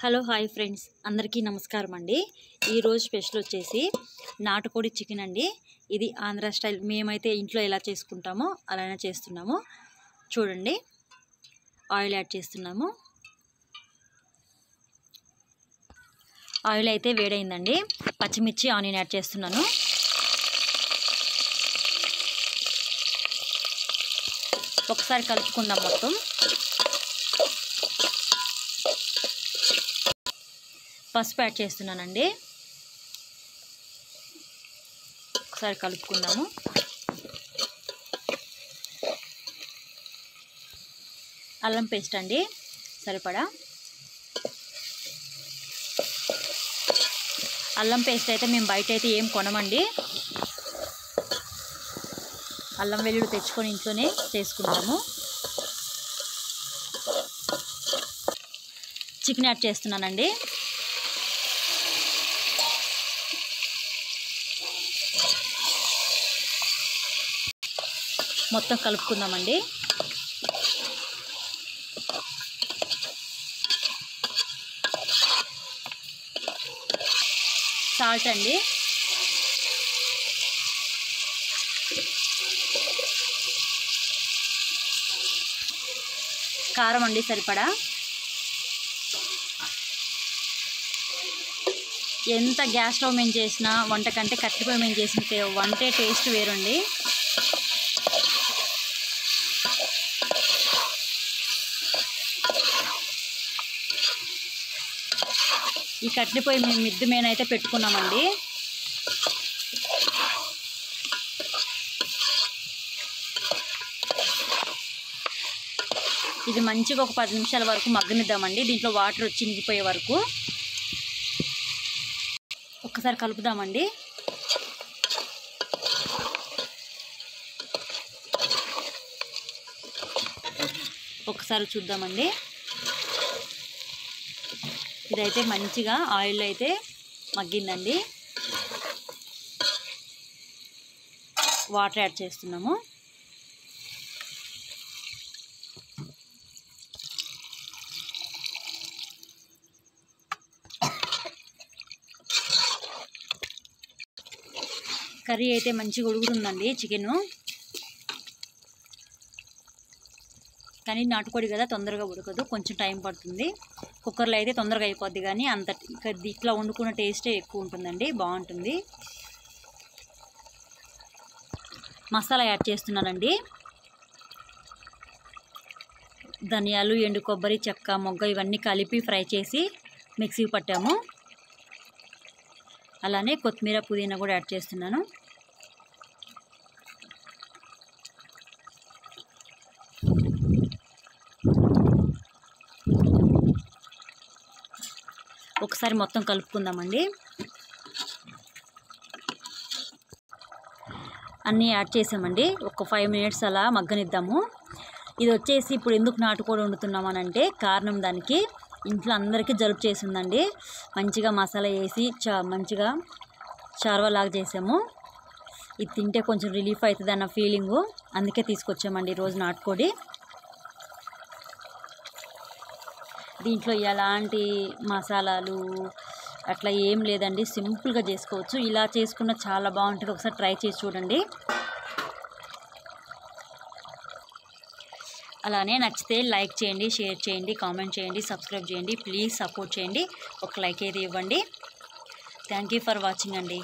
Hello hi friends, అందరికీ నమస్కారం అండి. ఈరోజు స్పెషల్ వచ్చేసి నాటుకోడి చికెన్ అండి. ఇది ఆంధ్ర స్టైల్. మేమైతే ఇంట్లో ఎలా చేసుకుంటామో అలానే చేస్తున్నాము. చూడండి, ఆయిల్ యాడ్ చేస్తున్నాము. ఆయిల్ అయితే వేడైందండి. పచ్చిమిర్చి, ఆనియన్ యాడ్ చేస్తున్నాను. ఒకసారి కలుపుకుందాం మొత్తం. పసుపు యాడ్ చేస్తున్నానండి. ఒకసారి కలుపుకుందాము. అల్లం పేస్ట్ అండి సరిపడా. అల్లం పేస్ట్ అయితే మేము బయట అయితే ఏం కొనమండి. అల్లం వెల్లుల్లి తెచ్చుకొని ఇంట్లోనే చేసుకుంటాము. చికెన్ యాడ్ చేస్తున్నానండి. మొత్తం కలుపుకుందామండి. సాల్ట్ అండి. కారం అండి సరిపడా. ఎంత గ్యాస్ స్టవ్ మేము చేసినా వంట కంటే కట్టెలపై మేము చేసిన వంటే టేస్ట్ వేరండి. ఈ కట్టెలపై మేము మిద్దె మీద అయితే పెట్టుకున్నామండి. ఇది మంచిగా ఒక 10 నిమిషాల వరకు మగ్గనిద్దామండి. దీంట్లో వాటర్ వచ్చి నిగిపోయే వరకు ఒక్కసారి కలుపుదామండి. ఒకసారి చూద్దామండి. ఇదైతే మంచిగా ఆయిల్ అయితే మగ్గిందండి. వాటర్ యాడ్ చేస్తున్నాము. కర్రీ అయితే మంచిగా ఉడుకుతుందండి చికెను. కానీ నాటుకోడి కదా, తొందరగా ఉడకదు, కొంచెం టైం పడుతుంది. కుక్కర్లో అయితే తొందరగా అయిపోద్ది, కానీ ఇట్లా వండుకున్న టేస్టే ఎక్కువ ఉంటుందండి, బాగుంటుంది. మసాలా యాడ్ చేస్తున్నానండి. ధనియాలు, ఎండు కొబ్బరి, చెక్క, మొగ్గ ఇవన్నీ కలిపి ఫ్రై చేసి మిక్సీ పట్టాము. అలానే కొత్తిమీర, పుదీనా కూడా యాడ్ చేస్తున్నాను. ఒకసారి మొత్తం కలుపుకుందామండి. అన్నీ యాడ్ చేసామండి. ఒక 5 మినిట్స్ అలా మగ్గనిద్దాము. ఇది వచ్చేసి ఇప్పుడు ఎందుకు నాటుకోడి వండుతున్నామనంటే కారణం, దానికి ఇంట్లో అందరికీ జలుబు చేసిందండి. మంచిగా మసాలా వేసి మంచిగా చార్వాలాగా చేసాము. ఇది తింటే కొంచెం రిలీఫ్ అవుతుంది అన్న ఫీలింగు, అందుకే తీసుకొచ్చామండి ఈరోజు నాటుకోడి. దీంట్లో ఎలాంటి మసాలాలు అట్లా ఏం లేదండి, సింపుల్గా చేసుకోవచ్చు. ఇలా చేసుకున్న చాలా బాగుంటుంది. ఒకసారి ట్రై చేసి చూడండి. అలానే నచ్చితే లైక్ చేయండి, షేర్ చేయండి, కామెంట్ చేయండి, సబ్స్క్రైబ్ చేయండి. ప్లీజ్ సపోర్ట్ చేయండి. ఒక లైక్ అయితే ఇవ్వండి. థ్యాంక్ యూ ఫర్ వాచింగ్ అండి.